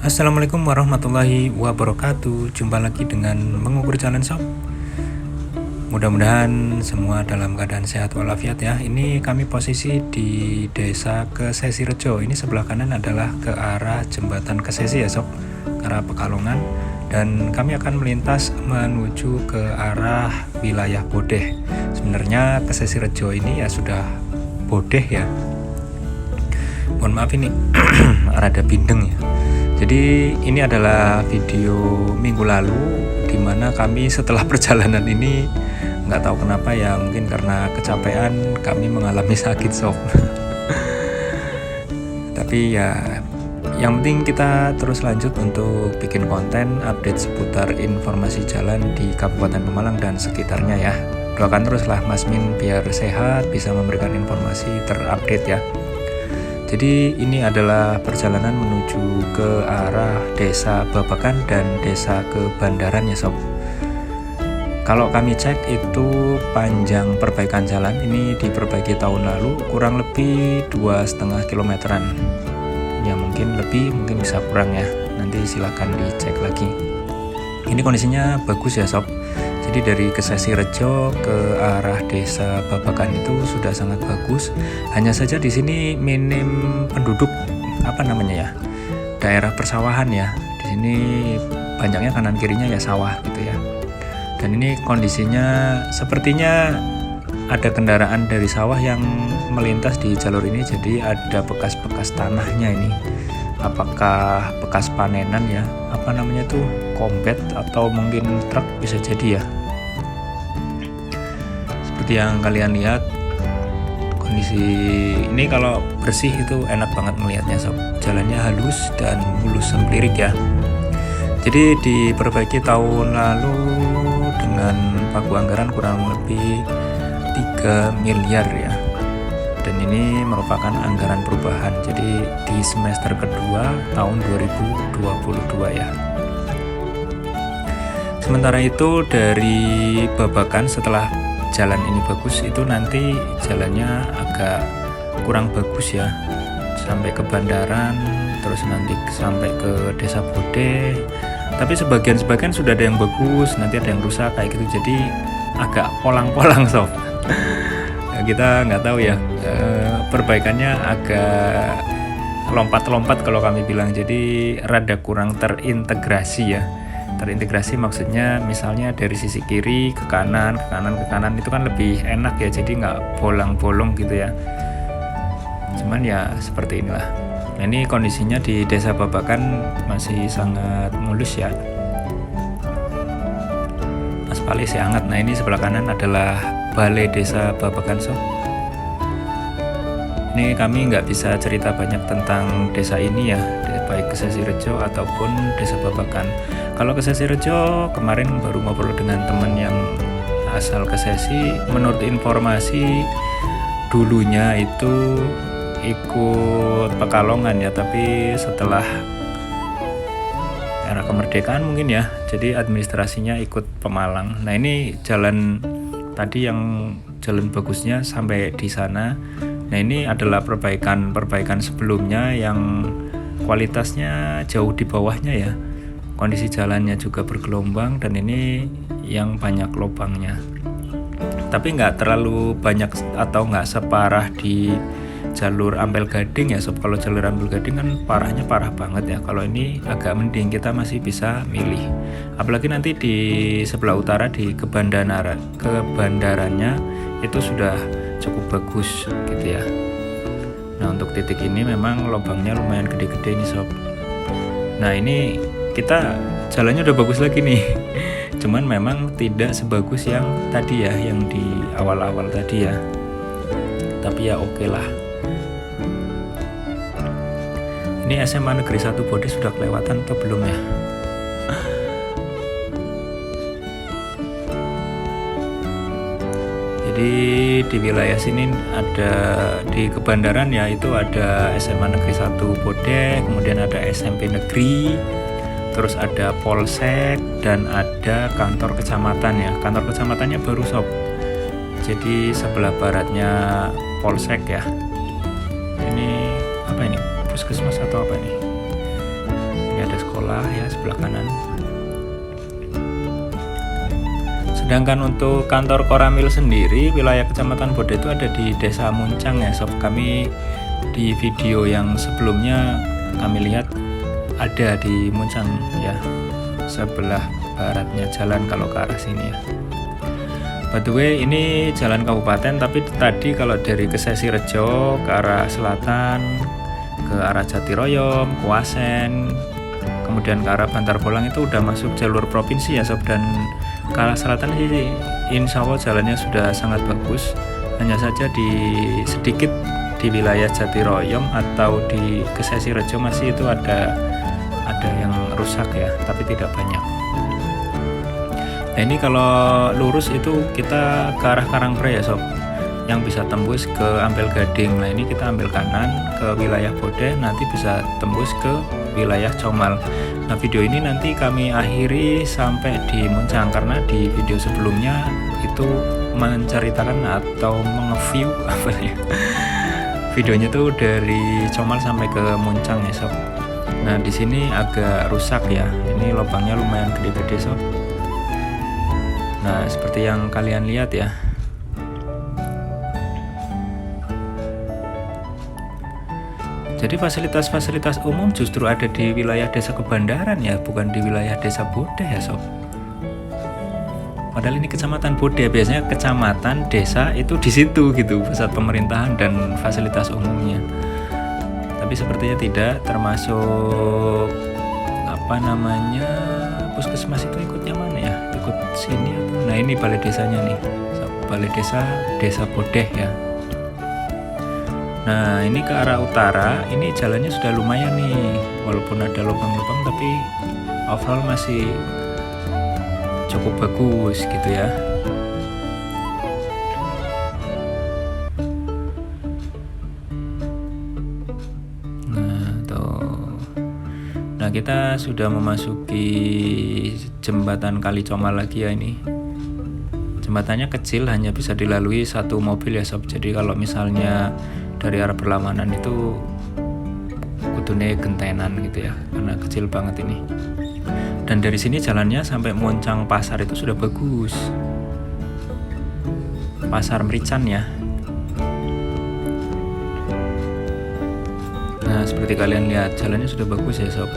Assalamualaikum warahmatullahi wabarakatuh. Jumpa lagi dengan mengukur jalan sob. Mudah-mudahan semua dalam keadaan sehat walafiat ya. Ini kami posisi di desa Kesesirejo. Ini sebelah kanan adalah ke arah jembatan Kesesi ya sob, ke arah Pekalongan. Dan kami akan melintas menuju ke arah wilayah Bodeh. Sebenarnya Kesesirejo ini ya sudah Bodeh ya. Mohon maaf ini rada bindeng ya. Jadi ini adalah video minggu lalu di mana kami setelah perjalanan ini nggak tahu kenapa ya, mungkin karena kecapean kami mengalami sakit sob. Tapi ya yang penting kita terus lanjut untuk bikin konten update seputar informasi jalan di Kabupaten Pemalang dan sekitarnya ya. Doakan teruslah Mas Min biar sehat, bisa memberikan informasi terupdate ya. Jadi ini adalah perjalanan menuju ke arah desa Babakan dan desa Kebandaran ya sob. Kalau kami cek itu panjang perbaikan jalan ini diperbaiki tahun lalu kurang lebih 2,5 kilometeran. Ya mungkin lebih, mungkin bisa kurang ya. Nanti silakan dicek lagi. Ini kondisinya bagus ya sob. Jadi dari Kesesirejo ke arah desa Babakan itu sudah sangat bagus. Hanya saja di sini minim penduduk, daerah persawahan ya. Di sini banyaknya kanan kirinya ya sawah gitu ya. Dan ini kondisinya sepertinya ada kendaraan dari sawah yang melintas di jalur ini. Jadi ada bekas-bekas tanahnya ini. Apakah bekas panenan ya? Kombet atau mungkin truk bisa jadi ya. Seperti yang kalian lihat, kondisi ini kalau bersih itu enak banget melihatnya sob. Jalannya halus dan mulus semplirik ya. Jadi diperbaiki tahun lalu dengan pagu anggaran kurang lebih 3 miliar ya. Dan ini merupakan anggaran perubahan. Jadi di semester kedua tahun 2022 ya. Sementara itu dari Babakan setelah jalan ini bagus itu nanti jalannya agak kurang bagus ya, sampai ke Bandaran, terus nanti sampai ke desa Bodeh. Tapi sebagian sudah ada yang bagus, nanti ada yang rusak kayak gitu, jadi agak polang-polang sob. Kita nggak tahu ya, perbaikannya agak lompat-lompat kalau kami bilang, jadi rada kurang terintegrasi ya. Terintegrasi maksudnya misalnya dari sisi kiri ke kanan itu kan lebih enak ya, jadi nggak bolong-bolong gitu ya. Cuman ya seperti inilah. Nah, ini kondisinya di desa Babakan masih sangat mulus ya, aspalnya sih hangat. Nah ini sebelah kanan adalah balai desa Babakan sob. Ini kami nggak bisa cerita banyak tentang desa ini ya, baik Kesesirejo ataupun desa Babakan. Kalau Kesesirejo kemarin baru ngobrol dengan teman yang asal Kesesi. Menurut informasi dulunya itu ikut Pekalongan ya, tapi setelah era kemerdekaan mungkin ya, jadi administrasinya ikut Pemalang. Nah ini jalan tadi yang jalan bagusnya sampai di sana. Nah ini adalah perbaikan sebelumnya yang kualitasnya jauh di bawahnya ya. Kondisi jalannya juga bergelombang dan ini yang banyak lubangnya. Tapi nggak terlalu banyak atau nggak separah di jalur Ampel Gading ya sob. Kalau jalur Ampel Gading kan parah banget ya. Kalau ini agak mending, kita masih bisa milih. Apalagi nanti di sebelah utara di kebandarannya itu sudah cukup bagus gitu ya. Nah untuk titik ini memang lubangnya lumayan gede-gede nih sob. Nah ini kita jalannya udah bagus lagi nih. Cuman memang tidak sebagus yang tadi ya, yang di awal-awal tadi ya. Tapi ya oke lah. Ini SMA Negeri 1 Bodeh sudah kelewatan atau belum ya? Jadi di wilayah sini ada di Kebandaran ya, itu ada SMA Negeri 1 Bodeh, kemudian ada SMP Negeri, terus ada Polsek dan ada kantor kecamatan ya. Kantor kecamatannya baru sob. Jadi sebelah baratnya Polsek ya. Ini apa ini? Puskesmas atau apa ini? Ini ada sebelah ya, sebelah kanan. Sedangkan untuk kantor Koramil sendiri, wilayah Kecamatan Bode itu ada di Desa Muncang ya sob. Kami di video yang sebelumnya kami lihat ada di Muncang ya, sebelah baratnya jalan kalau ke arah sini ya. By the way, ini jalan kabupaten, tapi tadi kalau dari Kesesi Rejo ke arah selatan, ke arah Jatiroyom, Kuasen, kemudian ke arah Bantar Bolang itu udah masuk jalur provinsi ya sob. Dan ke arah selatan sih insya Allah jalannya sudah sangat bagus. Hanya saja sedikit di wilayah Jatiroyom atau di Kesesi Rejo masih itu ada yang rusak ya, tapi tidak banyak. Nah ini kalau lurus itu kita ke arah Karangpre ya sob, yang bisa tembus ke Ampel Gading. Nah ini kita ambil kanan ke wilayah Bode, nanti bisa tembus ke wilayah Comal. Nah video ini nanti kami akhiri sampai di Muncang, karena di video sebelumnya itu menceritakan atau mengeview apa ya, videonya tuh dari Comal sampai ke Muncang ya sob. Nah di sini agak rusak ya, ini lubangnya lumayan gede-gede sob. Nah seperti yang kalian lihat ya. Jadi fasilitas-fasilitas umum justru ada di wilayah Desa Kebandaran ya, bukan di wilayah Desa Bode ya sob. Padahal ini Kecamatan Bode, biasanya kecamatan, desa itu di situ gitu pusat pemerintahan dan fasilitas umumnya. Tapi sepertinya tidak, termasuk puskesmas itu ikutnya mana ya? Ikut sini atau? Nah ini balai desanya nih, balai desa Bode ya. Nah ini ke arah utara, ini jalannya sudah lumayan nih, walaupun ada lubang-lubang tapi overall masih cukup bagus gitu ya. Nah kita sudah memasuki jembatan Kali Comal lagi ya. Ini jembatannya kecil, hanya bisa dilalui satu mobil ya sob. Jadi kalau misalnya dari arah Perlawanan itu kudune gentenan gitu ya, karena kecil banget ini. Dan dari sini jalannya sampai Muncang Pasar itu sudah bagus, Pasar Merican ya. Nah seperti kalian lihat jalannya sudah bagus ya sob.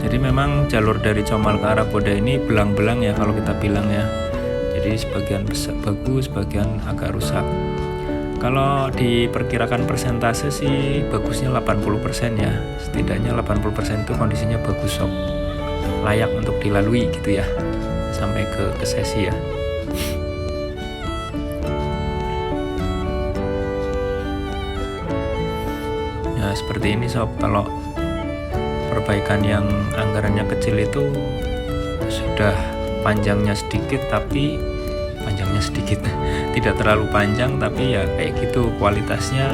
Jadi memang jalur dari Comal ke arah Bode ini belang-belang ya kalau kita bilang ya. Jadi sebagian bagus, sebagian agak rusak. Kalau diperkirakan persentase sih bagusnya 80% ya. Setidaknya 80% itu kondisinya bagus sob, layak untuk dilalui gitu ya, sampai ke Kesesi ya. Nah seperti ini sob, kalau perbaikan yang anggarannya kecil itu sudah panjangnya sedikit, tapi tidak terlalu panjang, tapi ya kayak gitu, kualitasnya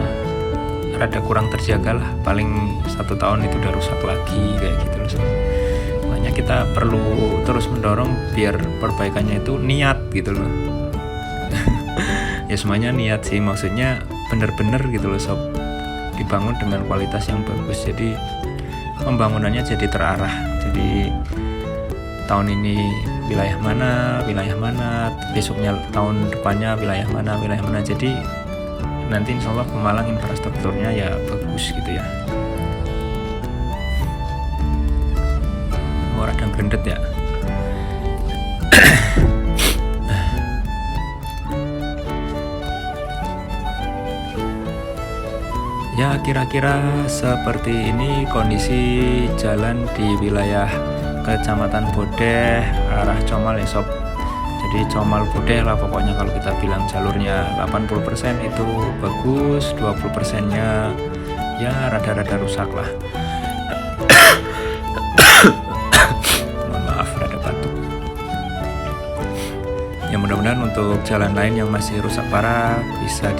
rada kurang terjaga lah. Paling 1 tahun itu udah rusak lagi kayak gitu loh sob. Makanya kita perlu terus mendorong biar perbaikannya itu niat gitu loh. Ya semuanya niat sih, maksudnya bener-bener gitu loh sob, dibangun dengan kualitas yang bagus. Jadi pembangunannya jadi terarah. Jadi tahun ini wilayah mana, besoknya tahun depannya wilayah mana. Jadi nanti insya Allah Pemalang infrastrukturnya ya bagus gitu ya. Rada grendet ya. Ya kira-kira seperti ini kondisi jalan di wilayah Kecamatan Bode arah Comal ya sob. Jadi Comal Bode lah pokoknya kalau kita bilang jalurnya 80% itu bagus, 20%-nya ya rada-rada rusak lah. Mohon maaf, rada batuk. Ya mudah-mudahan untuk jalan lain yang masih rusak parah bisa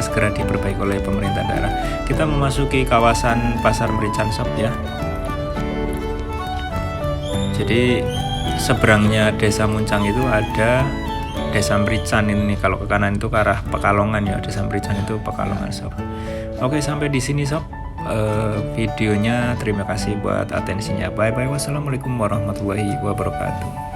segera diperbaiki oleh pemerintah daerah. Kita memasuki kawasan Pasar Merican sob ya. Jadi seberangnya Desa Muncang itu ada Desa Merican ini. Kalau ke kanan itu ke arah Pekalongan ya, Desa Merican itu Pekalongan sob. Oke, sampai di sini sob. videonya. Terima kasih buat atensinya. Bye bye. Wassalamualaikum warahmatullahi wabarakatuh.